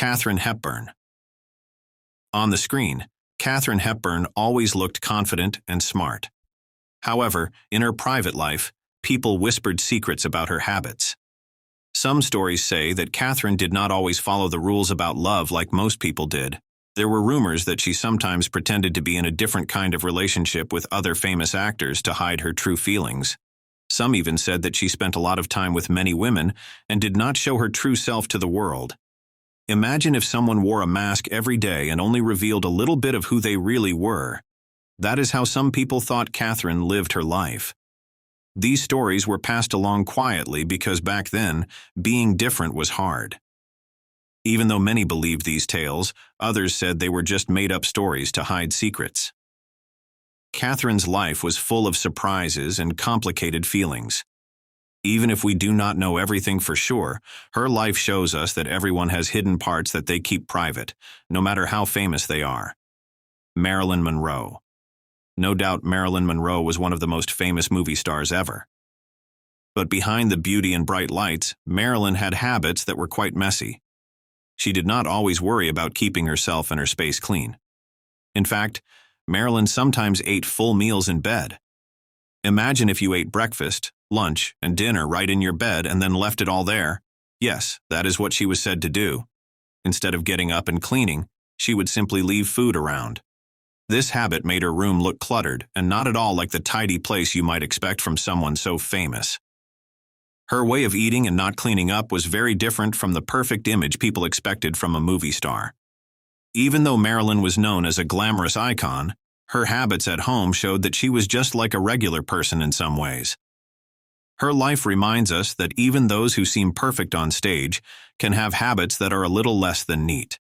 Katharine Hepburn. On the screen, Katharine Hepburn always looked confident and smart. However, in her private life, people whispered secrets about her habits. Some stories say that Katharine did not always follow the rules about love like most people did. There were rumors that she sometimes pretended to be in a different kind of relationship with other famous actors to hide her true feelings. Some even said that she spent a lot of time with many women and did not show her true self to the world. Imagine if someone wore a mask every day and only revealed a little bit of who they really were. That is how some people thought Katharine lived her life. These stories were passed along quietly because back then, being different was hard. Even though many believed these tales, others said they were just made-up stories to hide secrets. Katharine's life was full of surprises and complicated feelings. Even if we do not know everything for sure, her life shows us that everyone has hidden parts that they keep private, no matter how famous they are. Marilyn Monroe. No doubt Marilyn Monroe was one of the most famous movie stars ever. But behind the beauty and bright lights, Marilyn had habits that were quite messy. She did not always worry about keeping herself and her space clean. In fact, Marilyn sometimes ate full meals in bed. Imagine if you ate breakfast, lunch, and dinner right in your bed and then left it all there. Yes, that is what she was said to do. Instead of getting up and cleaning, she would simply leave food around. This habit made her room look cluttered and not at all like the tidy place you might expect from someone so famous. Her way of eating and not cleaning up was very different from the perfect image people expected from a movie star. Even though Marilyn was known as a glamorous icon, her habits at home showed that she was just like a regular person in some ways. Her life reminds us that even those who seem perfect on stage can have habits that are a little less than neat.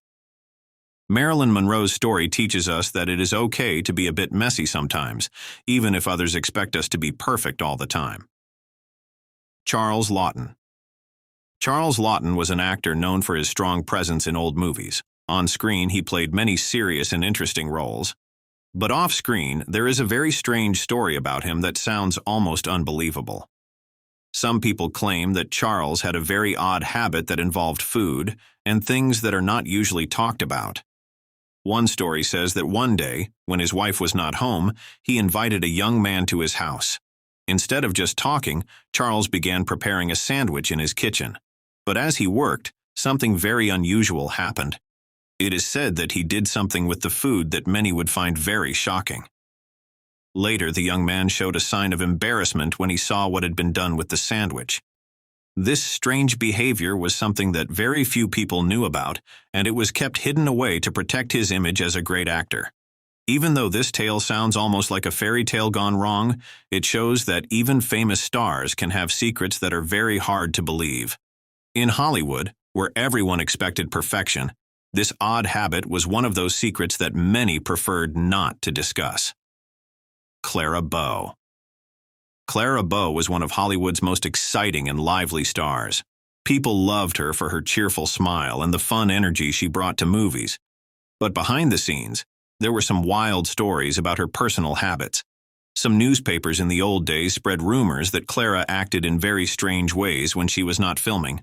Marilyn Monroe's story teaches us that it is okay to be a bit messy sometimes, even if others expect us to be perfect all the time. Charles Laughton. Charles Laughton was an actor known for his strong presence in old movies. On screen, he played many serious and interesting roles. But off-screen, there is a very strange story about him that sounds almost unbelievable. Some people claim that Charles had a very odd habit that involved food and things that are not usually talked about. One story says that one day, when his wife was not home, he invited a young man to his house. Instead of just talking, Charles began preparing a sandwich in his kitchen. But as he worked, something very unusual happened. It is said that he did something with the food that many would find very shocking. Later, the young man showed a sign of embarrassment when he saw what had been done with the sandwich. This strange behavior was something that very few people knew about, and it was kept hidden away to protect his image as a great actor. Even though this tale sounds almost like a fairy tale gone wrong, it shows that even famous stars can have secrets that are very hard to believe. In Hollywood, where everyone expected perfection, this odd habit was one of those secrets that many preferred not to discuss. Clara Bow. Clara Bow was one of Hollywood's most exciting and lively stars. People loved her for her cheerful smile and the fun energy she brought to movies. But behind the scenes, there were some wild stories about her personal habits. Some newspapers in the old days spread rumors that Clara acted in very strange ways when she was not filming.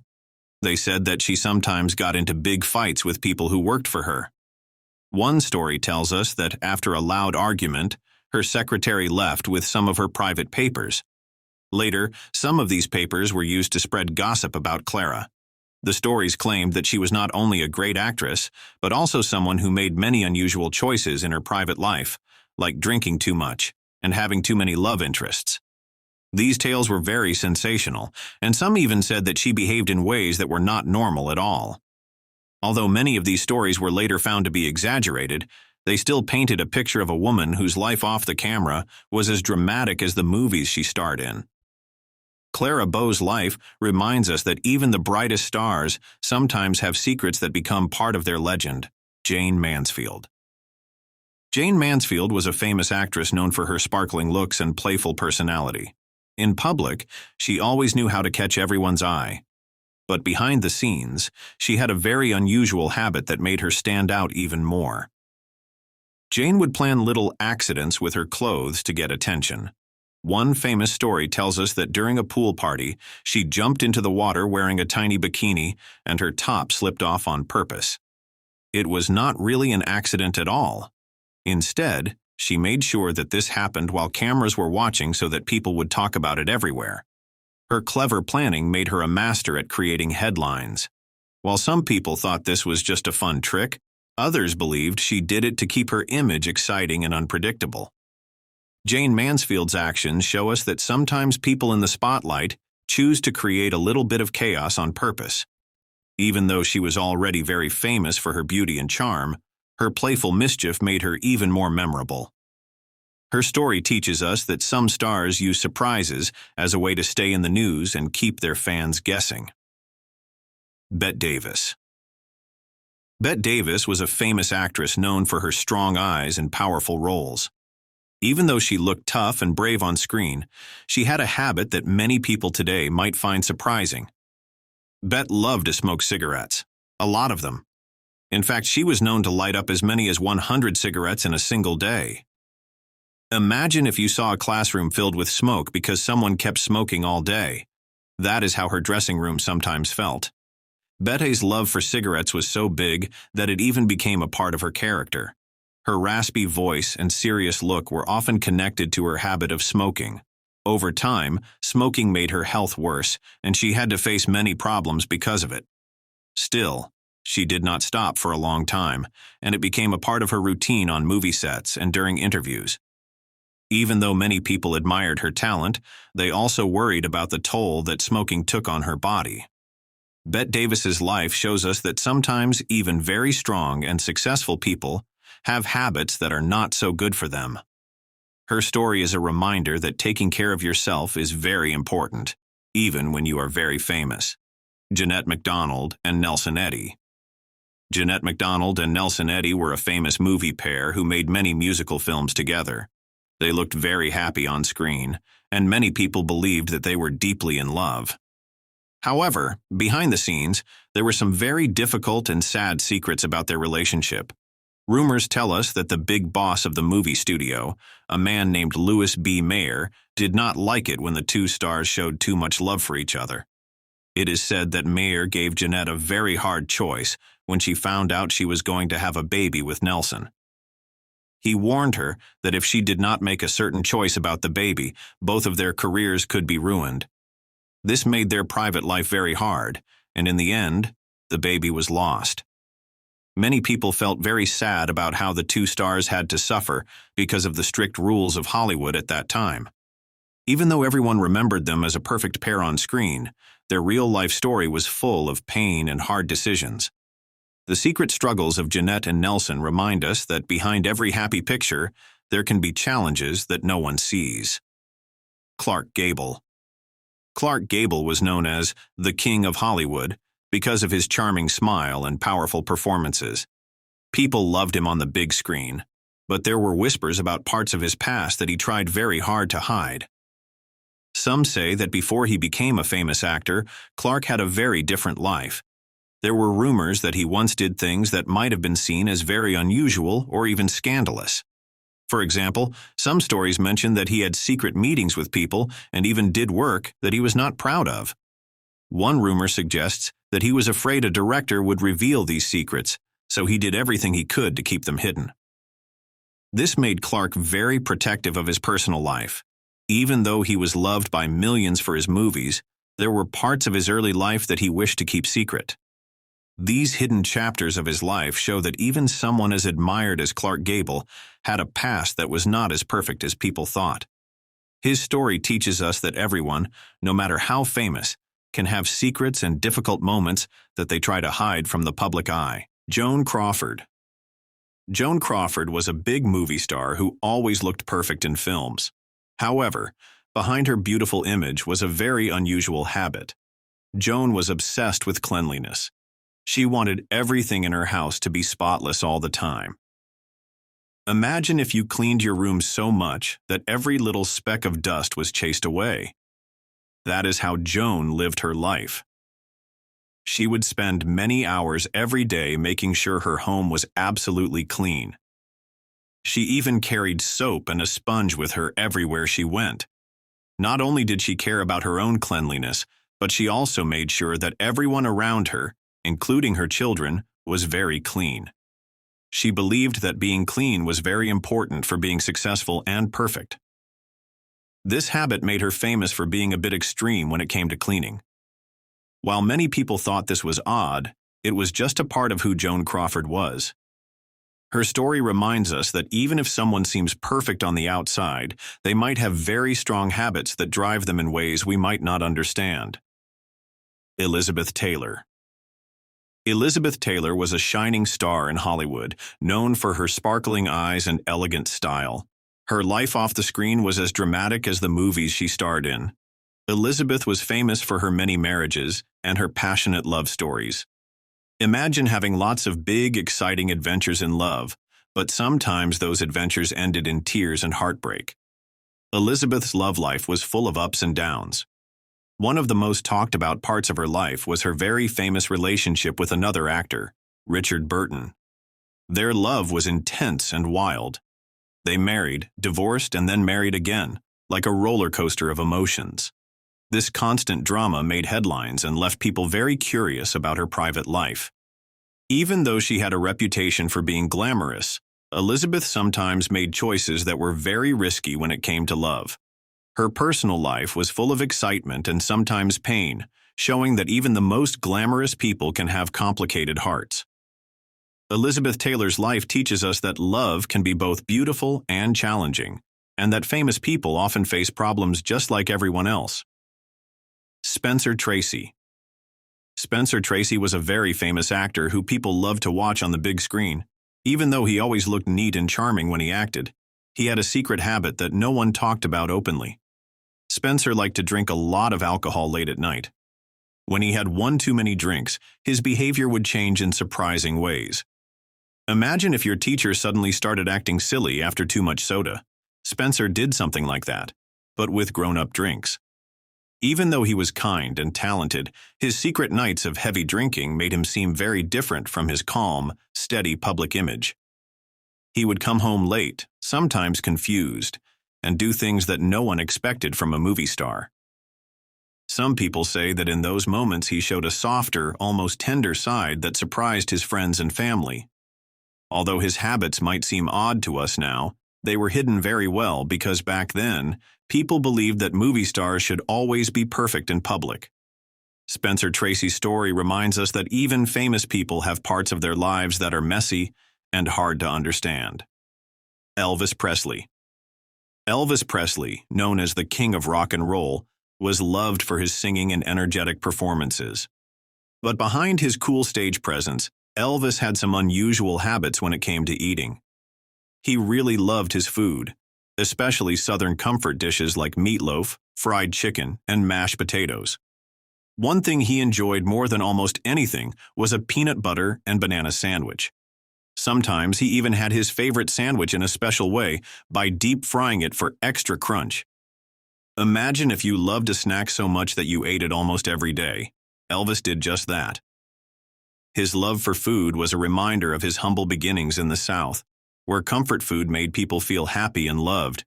They said that she sometimes got into big fights with people who worked for her. One story tells us that after a loud argument, her secretary left with some of her private papers. Later, some of these papers were used to spread gossip about Clara. The stories claimed that she was not only a great actress, but also someone who made many unusual choices in her private life, like drinking too much and having too many love interests. These tales were very sensational, and some even said that she behaved in ways that were not normal at all. Although many of these stories were later found to be exaggerated, they still painted a picture of a woman whose life off the camera was as dramatic as the movies she starred in. Clara Bow's life reminds us that even the brightest stars sometimes have secrets that become part of their legend. Jayne Mansfield. Jayne Mansfield was a famous actress known for her sparkling looks and playful personality. In public, she always knew how to catch everyone's eye. But behind the scenes, she had a very unusual habit that made her stand out even more. Jayne would plan little accidents with her clothes to get attention. One famous story tells us that during a pool party, she jumped into the water wearing a tiny bikini and her top slipped off on purpose. It was not really an accident at all. Instead, she made sure that this happened while cameras were watching so that people would talk about it everywhere. Her clever planning made her a master at creating headlines. While some people thought this was just a fun trick, others believed she did it to keep her image exciting and unpredictable. Jayne Mansfield's actions show us that sometimes people in the spotlight choose to create a little bit of chaos on purpose. Even though she was already very famous for her beauty and charm, her playful mischief made her even more memorable. Her story teaches us that some stars use surprises as a way to stay in the news and keep their fans guessing. Bette Davis. Bette Davis was a famous actress known for her strong eyes and powerful roles. Even though she looked tough and brave on screen, she had a habit that many people today might find surprising. Bette loved to smoke cigarettes, a lot of them. In fact, she was known to light up as many as 100 cigarettes in a single day. Imagine if you saw a classroom filled with smoke because someone kept smoking all day. That is how her dressing room sometimes felt. Bette's love for cigarettes was so big that it even became a part of her character. Her raspy voice and serious look were often connected to her habit of smoking. Over time, smoking made her health worse, and she had to face many problems because of it. Still, she did not stop for a long time, and it became a part of her routine on movie sets and during interviews. Even though many people admired her talent, they also worried about the toll that smoking took on her body. Bette Davis's life shows us that sometimes even very strong and successful people have habits that are not so good for them. Her story is a reminder that taking care of yourself is very important, even when you are very famous. Jeanette MacDonald and Nelson Eddy. Jeanette MacDonald and Nelson Eddy were a famous movie pair who made many musical films together. They looked very happy on screen, and many people believed that they were deeply in love. However, behind the scenes, there were some very difficult and sad secrets about their relationship. Rumors tell us that the big boss of the movie studio, a man named Louis B. Mayer, did not like it when the two stars showed too much love for each other. It is said that Mayer gave Jeanette a very hard choice when she found out she was going to have a baby with Nelson. He warned her that if she did not make a certain choice about the baby, both of their careers could be ruined. This made their private life very hard, and in the end, the baby was lost. Many people felt very sad about how the two stars had to suffer because of the strict rules of Hollywood at that time. Even though everyone remembered them as a perfect pair on screen, their real-life story was full of pain and hard decisions. The secret struggles of Jeanette and Nelson remind us that behind every happy picture, there can be challenges that no one sees. Clark Gable. Clark Gable was known as the King of Hollywood because of his charming smile and powerful performances. People loved him on the big screen, but there were whispers about parts of his past that he tried very hard to hide. Some say that before he became a famous actor, Clark had a very different life. There were rumors that he once did things that might have been seen as very unusual or even scandalous. For example, some stories mention that he had secret meetings with people and even did work that he was not proud of. One rumor suggests that he was afraid a director would reveal these secrets, so he did everything he could to keep them hidden. This made Clark very protective of his personal life. Even though he was loved by millions for his movies, there were parts of his early life that he wished to keep secret. These hidden chapters of his life show that even someone as admired as Clark Gable had a past that was not as perfect as people thought. His story teaches us that everyone, no matter how famous, can have secrets and difficult moments that they try to hide from the public eye. Joan Crawford. Joan Crawford was a big movie star who always looked perfect in films. However, behind her beautiful image was a very unusual habit. Joan was obsessed with cleanliness. She wanted everything in her house to be spotless all the time. Imagine if you cleaned your room so much that every little speck of dust was chased away. That is how Joan lived her life. She would spend many hours every day making sure her home was absolutely clean. She even carried soap and a sponge with her everywhere she went. Not only did she care about her own cleanliness, but she also made sure that everyone around her, including her children, was very clean. She believed that being clean was very important for being successful and perfect. This habit made her famous for being a bit extreme when it came to cleaning. While many people thought this was odd, it was just a part of who Joan Crawford was. Her story reminds us that even if someone seems perfect on the outside, they might have very strong habits that drive them in ways we might not understand. Elizabeth Taylor. Elizabeth Taylor was a shining star in Hollywood, known for her sparkling eyes and elegant style. Her life off the screen was as dramatic as the movies she starred in. Elizabeth was famous for her many marriages and her passionate love stories. Imagine having lots of big, exciting adventures in love, but sometimes those adventures ended in tears and heartbreak. Elizabeth's love life was full of ups and downs. One of the most talked about parts of her life was her very famous relationship with another actor, Richard Burton. Their love was intense and wild. They married, divorced, and then married again, like a roller coaster of emotions. This constant drama made headlines and left people very curious about her private life. Even though she had a reputation for being glamorous, Elizabeth sometimes made choices that were very risky when it came to love. Her personal life was full of excitement and sometimes pain, showing that even the most glamorous people can have complicated hearts. Elizabeth Taylor's life teaches us that love can be both beautiful and challenging, and that famous people often face problems just like everyone else. Spencer Tracy. Spencer Tracy was a very famous actor who people loved to watch on the big screen. Even though he always looked neat and charming when he acted, he had a secret habit that no one talked about openly. Spencer liked to drink a lot of alcohol late at night. When he had one too many drinks, his behavior would change in surprising ways. Imagine if your teacher suddenly started acting silly after too much soda. Spencer did something like that, but with grown-up drinks. Even though he was kind and talented, his secret nights of heavy drinking made him seem very different from his calm, steady public image. He would come home late, sometimes confused, and do things that no one expected from a movie star. Some people say that in those moments he showed a softer, almost tender side that surprised his friends and family. Although his habits might seem odd to us now, they were hidden very well because back then, people believed that movie stars should always be perfect in public. Spencer Tracy's story reminds us that even famous people have parts of their lives that are messy and hard to understand. Elvis Presley. Elvis Presley, known as the King of Rock and Roll, was loved for his singing and energetic performances. But behind his cool stage presence, Elvis had some unusual habits when it came to eating. He really loved his food, especially Southern comfort dishes like meatloaf, fried chicken, and mashed potatoes. One thing he enjoyed more than almost anything was a peanut butter and banana sandwich. Sometimes he even had his favorite sandwich in a special way by deep frying it for extra crunch. Imagine if you loved a snack so much that you ate it almost every day. Elvis did just that. His love for food was a reminder of his humble beginnings in the South, where comfort food made people feel happy and loved.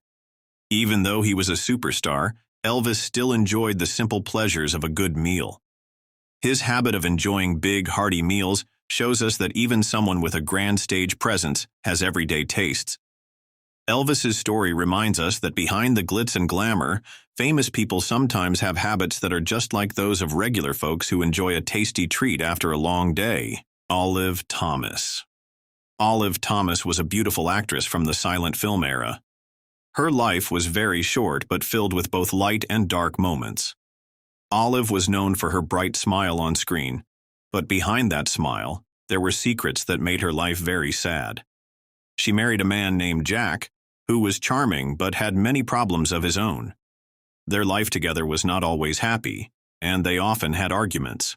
Even though he was a superstar, Elvis still enjoyed the simple pleasures of a good meal. His habit of enjoying big, hearty meals shows us that even someone with a grand stage presence has everyday tastes. Elvis's story reminds us that behind the glitz and glamour, famous people sometimes have habits that are just like those of regular folks who enjoy a tasty treat after a long day. Olive Thomas. Olive Thomas was a beautiful actress from the silent film era. Her life was very short but filled with both light and dark moments. Olive was known for her bright smile on screen, but behind that smile, there were secrets that made her life very sad. She married a man named Jack, who was charming but had many problems of his own. Their life together was not always happy, and they often had arguments.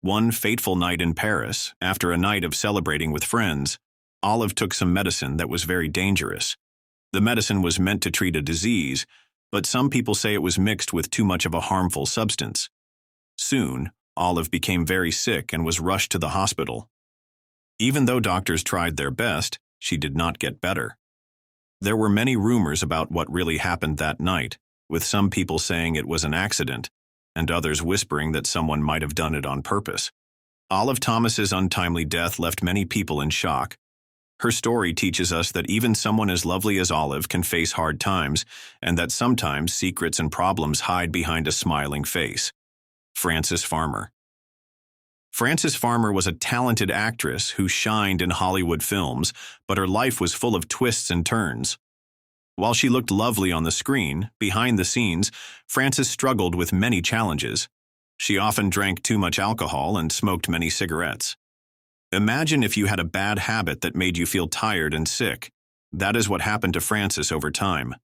One fateful night in Paris, after a night of celebrating with friends, Olive took some medicine that was very dangerous. The medicine was meant to treat a disease, but some people say it was mixed with too much of a harmful substance. Soon, Olive became very sick and was rushed to the hospital. Even though doctors tried their best, she did not get better. There were many rumors about what really happened that night, with some people saying it was an accident, and others whispering that someone might have done it on purpose. Olive Thomas's untimely death left many people in shock. Her story teaches us that even someone as lovely as Olive can face hard times, and that sometimes secrets and problems hide behind a smiling face. Frances Farmer. Frances Farmer was a talented actress who shined in Hollywood films, but her life was full of twists and turns. While she looked lovely on the screen, behind the scenes, Frances struggled with many challenges. She often drank too much alcohol and smoked many cigarettes. Imagine if you had a bad habit that made you feel tired and sick. That is what happened to Frances over time.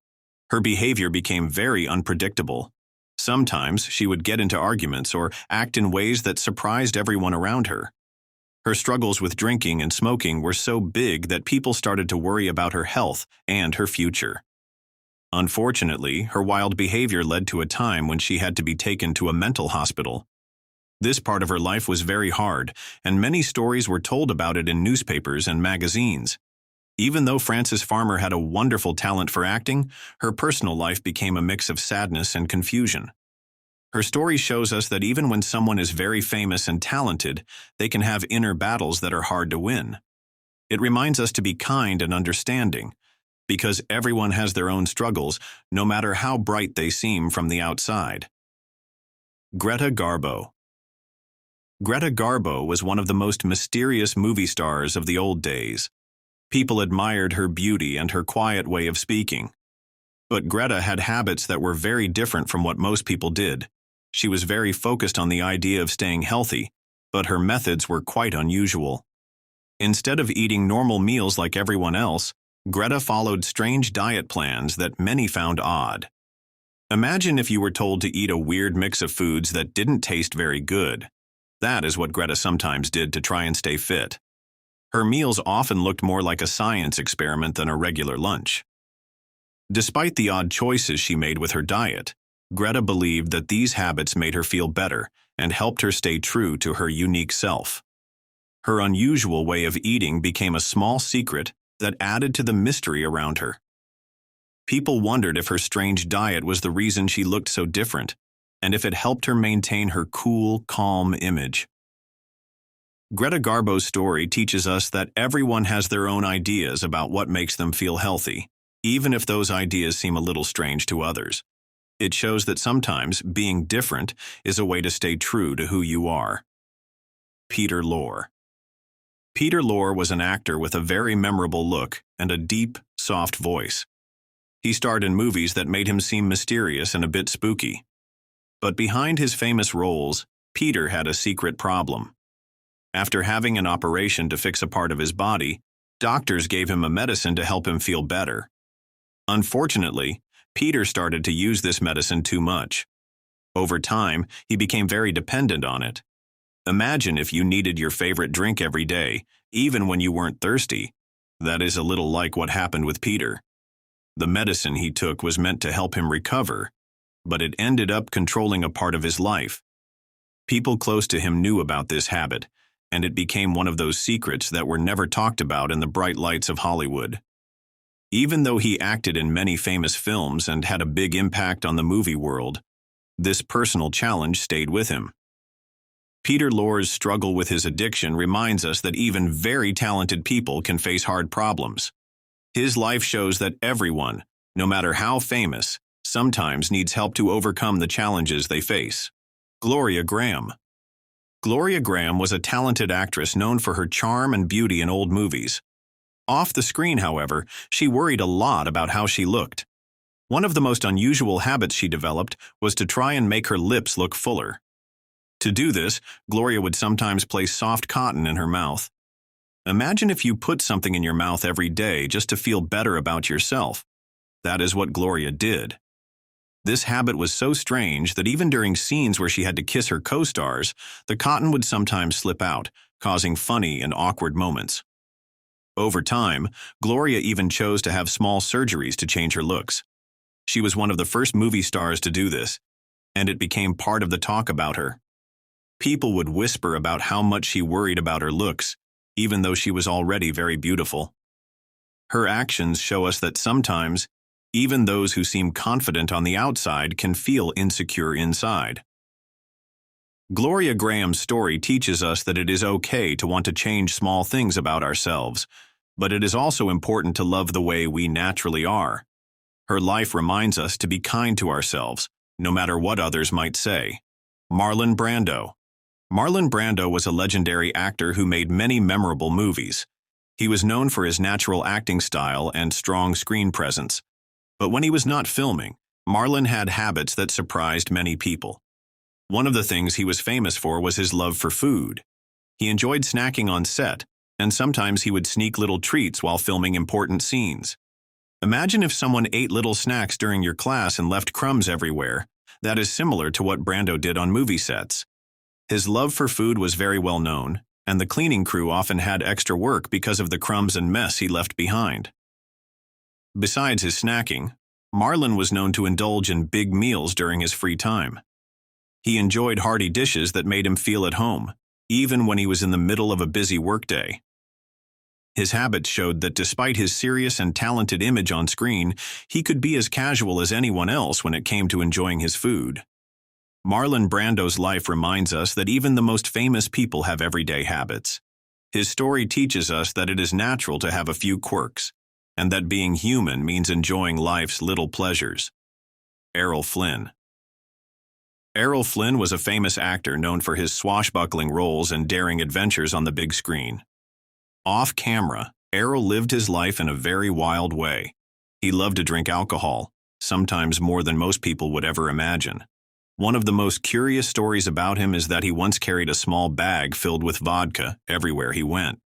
Her behavior became very unpredictable. Sometimes she would get into arguments or act in ways that surprised everyone around her. Her struggles with drinking and smoking were so big that people started to worry about her health and her future. Unfortunately, her wild behavior led to a time when she had to be taken to a mental hospital. This part of her life was very hard, and many stories were told about it in newspapers and magazines. Even though Frances Farmer had a wonderful talent for acting, her personal life became a mix of sadness and confusion. Her story shows us that even when someone is very famous and talented, they can have inner battles that are hard to win. It reminds us to be kind and understanding, because everyone has their own struggles, no matter how bright they seem from the outside. Greta Garbo. Greta Garbo was one of the most mysterious movie stars of the old days. People admired her beauty and her quiet way of speaking. But Greta had habits that were very different from what most people did. She was very focused on the idea of staying healthy, but her methods were quite unusual. Instead of eating normal meals like everyone else, Greta followed strange diet plans that many found odd. Imagine if you were told to eat a weird mix of foods that didn't taste very good. That is what Greta sometimes did to try and stay fit. Her meals often looked more like a science experiment than a regular lunch. Despite the odd choices she made with her diet, Greta believed that these habits made her feel better and helped her stay true to her unique self. Her unusual way of eating became a small secret that added to the mystery around her. People wondered if her strange diet was the reason she looked so different, and if it helped her maintain her cool, calm image. Greta Garbo's story teaches us that everyone has their own ideas about what makes them feel healthy, even if those ideas seem a little strange to others. It shows that sometimes being different is a way to stay true to who you are. Peter Lorre. Peter Lorre was an actor with a very memorable look and a deep, soft voice. He starred in movies that made him seem mysterious and a bit spooky. But behind his famous roles, Peter had a secret problem. After having an operation to fix a part of his body, doctors gave him a medicine to help him feel better. Unfortunately, Peter started to use this medicine too much. Over time, he became very dependent on it. Imagine if you needed your favorite drink every day, even when you weren't thirsty. That is a little like what happened with Peter. The medicine he took was meant to help him recover, but it ended up controlling a part of his life. People close to him knew about this habit, and it became one of those secrets that were never talked about in the bright lights of Hollywood. Even though he acted in many famous films and had a big impact on the movie world, this personal challenge stayed with him. Peter Lorre's struggle with his addiction reminds us that even very talented people can face hard problems. His life shows that everyone, no matter how famous, sometimes needs help to overcome the challenges they face. Gloria Grahame. Gloria Grahame was a talented actress known for her charm and beauty in old movies. Off the screen, however, she worried a lot about how she looked. One of the most unusual habits she developed was to try and make her lips look fuller. To do this, Gloria would sometimes place soft cotton in her mouth. Imagine if you put something in your mouth every day just to feel better about yourself. That is what Gloria did. This habit was so strange that even during scenes where she had to kiss her co-stars, the cotton would sometimes slip out, causing funny and awkward moments. Over time, Gloria even chose to have small surgeries to change her looks. She was one of the first movie stars to do this, and it became part of the talk about her. People would whisper about how much she worried about her looks, even though she was already very beautiful. Her actions show us that sometimes, even those who seem confident on the outside can feel insecure inside. Gloria Grahame's story teaches us that it is okay to want to change small things about ourselves, But it is also important to love the way we naturally are. Her life reminds us to be kind to ourselves, no matter what others might say. Marlon Brando. Marlon Brando was a legendary actor who made many memorable movies. He was known for his natural acting style and strong screen presence. But when he was not filming, Marlon had habits that surprised many people. One of the things he was famous for was his love for food. He enjoyed snacking on set, and sometimes he would sneak little treats while filming important scenes. Imagine if someone ate little snacks during your class and left crumbs everywhere. That is similar to what Brando did on movie sets. His love for food was very well known, and the cleaning crew often had extra work because of the crumbs and mess he left behind. Besides his snacking, Marlon was known to indulge in big meals during his free time. He enjoyed hearty dishes that made him feel at home, even when he was in the middle of a busy workday. His habits showed that despite his serious and talented image on screen, he could be as casual as anyone else when it came to enjoying his food. Marlon Brando's life reminds us that even the most famous people have everyday habits. His story teaches us that it is natural to have a few quirks, and that being human means enjoying life's little pleasures. Errol Flynn. Errol Flynn was a famous actor known for his swashbuckling roles and daring adventures on the big screen. Off camera, Errol lived his life in a very wild way. He loved to drink alcohol, sometimes more than most people would ever imagine. One of the most curious stories about him is that he once carried a small bag filled with vodka everywhere he went.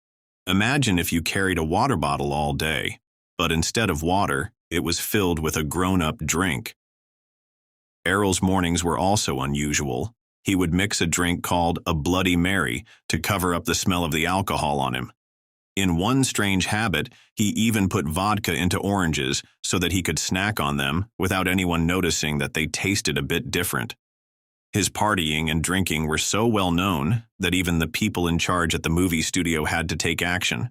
Imagine if you carried a water bottle all day, but instead of water, it was filled with a grown-up drink. Errol's mornings were also unusual. He would mix a drink called a Bloody Mary to cover up the smell of the alcohol on him. In one strange habit, he even put vodka into oranges so that he could snack on them without anyone noticing that they tasted a bit different. His partying and drinking were so well known that even the people in charge at the movie studio had to take action.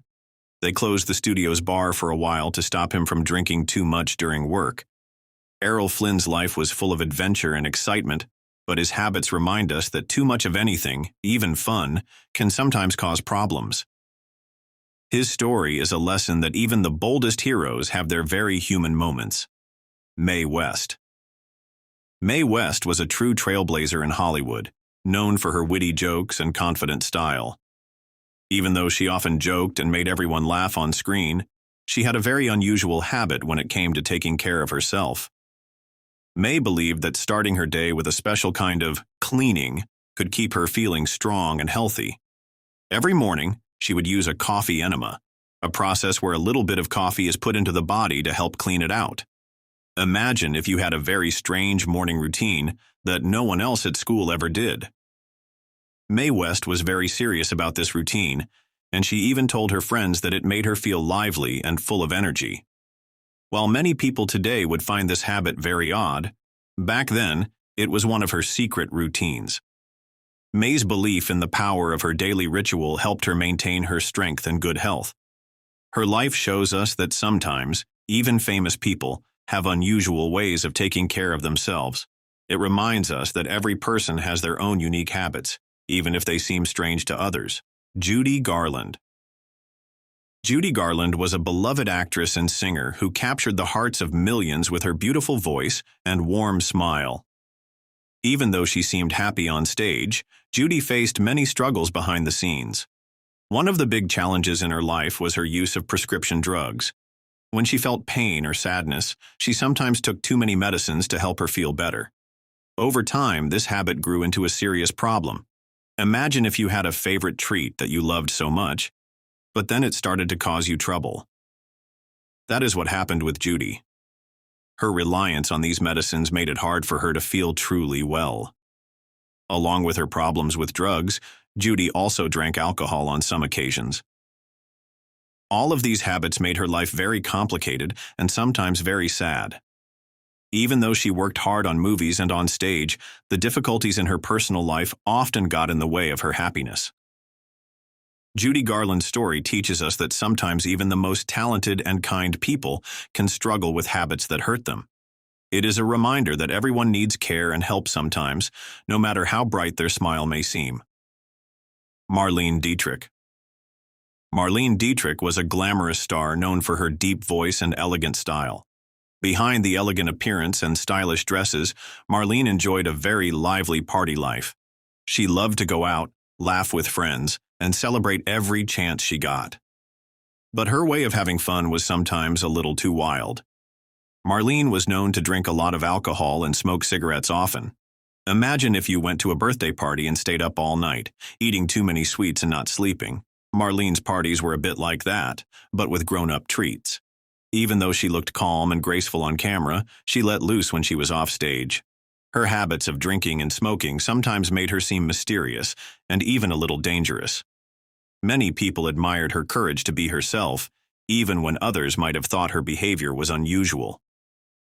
They closed the studio's bar for a while to stop him from drinking too much during work. Errol Flynn's life was full of adventure and excitement, but his habits remind us that too much of anything, even fun, can sometimes cause problems. His story is a lesson that even the boldest heroes have their very human moments. Mae West. Mae West was a true trailblazer in Hollywood, known for her witty jokes and confident style. Even though she often joked and made everyone laugh on screen, she had a very unusual habit when it came to taking care of herself. Mae believed that starting her day with a special kind of cleaning could keep her feeling strong and healthy. Every morning, she would use a coffee enema, a process where a little bit of coffee is put into the body to help clean it out. Imagine if you had a very strange morning routine that no one else at school ever did. Mae West was very serious about this routine, and she even told her friends that it made her feel lively and full of energy. While many people today would find this habit very odd, back then it was one of her secret routines. Mae's belief in the power of her daily ritual helped her maintain her strength and good health. Her life shows us that sometimes, even famous people, have unusual ways of taking care of themselves. It reminds us that every person has their own unique habits, even if they seem strange to others. Judy Garland. Judy Garland was a beloved actress and singer who captured the hearts of millions with her beautiful voice and warm smile. Even though she seemed happy on stage, Judy faced many struggles behind the scenes. One of the big challenges in her life was her use of prescription drugs. When she felt pain or sadness, she sometimes took too many medicines to help her feel better. Over time, this habit grew into a serious problem. Imagine if you had a favorite treat that you loved so much, but then it started to cause you trouble. That is what happened with Judy. Her reliance on these medicines made it hard for her to feel truly well. Along with her problems with drugs, Judy also drank alcohol on some occasions. All of these habits made her life very complicated and sometimes very sad. Even though she worked hard on movies and on stage, the difficulties in her personal life often got in the way of her happiness. Judy Garland's story teaches us that sometimes even the most talented and kind people can struggle with habits that hurt them. It is a reminder that everyone needs care and help sometimes, no matter how bright their smile may seem. Marlene Dietrich. Marlene Dietrich was a glamorous star known for her deep voice and elegant style. Behind the elegant appearance and stylish dresses, Marlene enjoyed a very lively party life. She loved to go out, laugh with friends, and celebrate every chance she got. But her way of having fun was sometimes a little too wild. Marlene was known to drink a lot of alcohol and smoke cigarettes often. Imagine if you went to a birthday party and stayed up all night, eating too many sweets and not sleeping. Marlene's parties were a bit like that, but with grown-up treats. Even though she looked calm and graceful on camera, she let loose when she was off stage. Her habits of drinking and smoking sometimes made her seem mysterious and even a little dangerous. Many people admired her courage to be herself, even when others might have thought her behavior was unusual.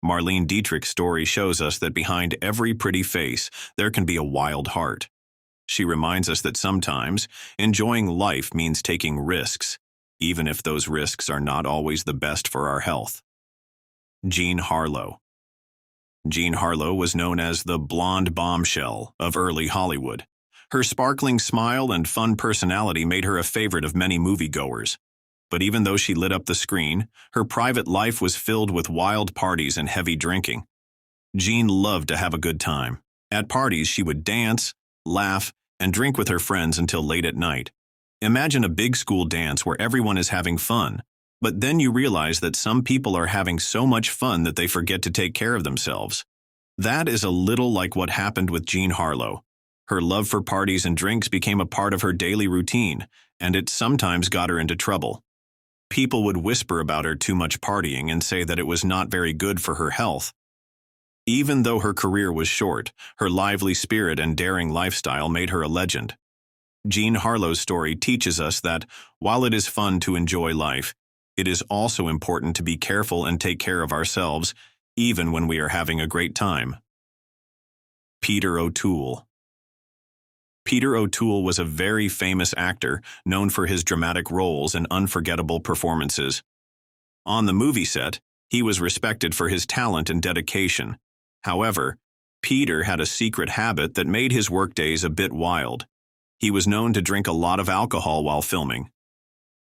Marlene Dietrich's story shows us that behind every pretty face, there can be a wild heart. She reminds us that sometimes enjoying life means taking risks, even if those risks are not always the best for our health. Jean Harlow. Jean Harlow was known as the blonde bombshell of early Hollywood. Her sparkling smile and fun personality made her a favorite of many moviegoers. But even though she lit up the screen, her private life was filled with wild parties and heavy drinking. Jean loved to have a good time. At parties, she would dance, laugh, and drink with her friends until late at night. Imagine a big school dance where everyone is having fun, but then you realize that some people are having so much fun that they forget to take care of themselves. That is a little like what happened with Jean Harlow. Her love for parties and drinks became a part of her daily routine, and it sometimes got her into trouble. People would whisper about her too much partying and say that it was not very good for her health. Even though her career was short, her lively spirit and daring lifestyle made her a legend. Jean Harlow's story teaches us that, while it is fun to enjoy life, it is also important to be careful and take care of ourselves, even when we are having a great time. Peter O'Toole. Peter O'Toole was a very famous actor, known for his dramatic roles and unforgettable performances. On the movie set, he was respected for his talent and dedication. However, Peter had a secret habit that made his workdays a bit wild. He was known to drink a lot of alcohol while filming.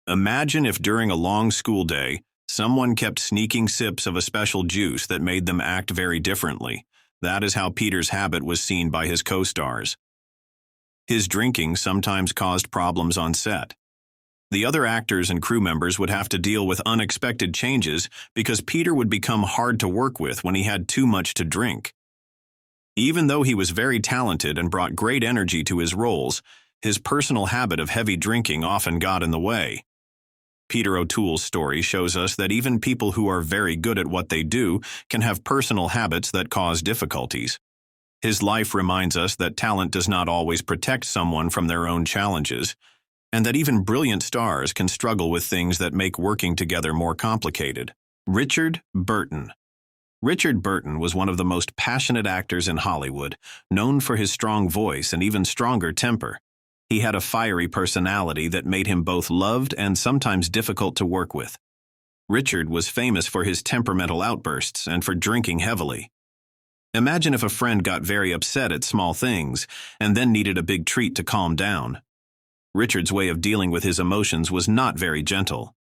Imagine if during a long school day, someone kept sneaking sips of a special juice that made them act very differently. That is how Peter's habit was seen by his co-stars. His drinking sometimes caused problems on set. The other actors and crew members would have to deal with unexpected changes because Peter would become hard to work with when he had too much to drink. Even though he was very talented and brought great energy to his roles, his personal habit of heavy drinking often got in the way. Peter O'Toole's story shows us that even people who are very good at what they do can have personal habits that cause difficulties. His life reminds us that talent does not always protect someone from their own challenges, and that even brilliant stars can struggle with things that make working together more complicated. Richard Burton. Richard Burton was one of the most passionate actors in Hollywood, known for his strong voice and even stronger temper. He had a fiery personality that made him both loved and sometimes difficult to work with. Richard was famous for his temperamental outbursts and for drinking heavily. Imagine if a friend got very upset at small things and then needed a big treat to calm down. Richard's way of dealing with his emotions was not very gentle.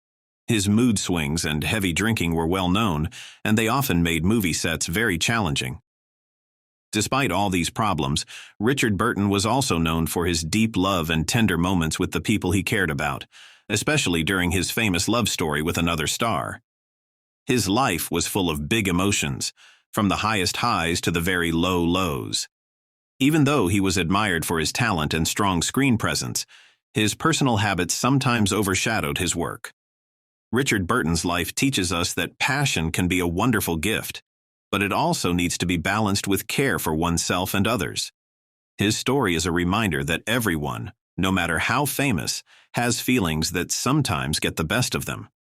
His mood swings and heavy drinking were well known, and they often made movie sets very challenging. Despite all these problems, Richard Burton was also known for his deep love and tender moments with the people he cared about, especially during his famous love story with another star. His life was full of big emotions, from the highest highs to the very low lows. Even though he was admired for his talent and strong screen presence, his personal habits sometimes overshadowed his work. Richard Burton's life teaches us that passion can be a wonderful gift, but it also needs to be balanced with care for oneself and others. His story is a reminder that everyone, no matter how famous, has feelings that sometimes get the best of them.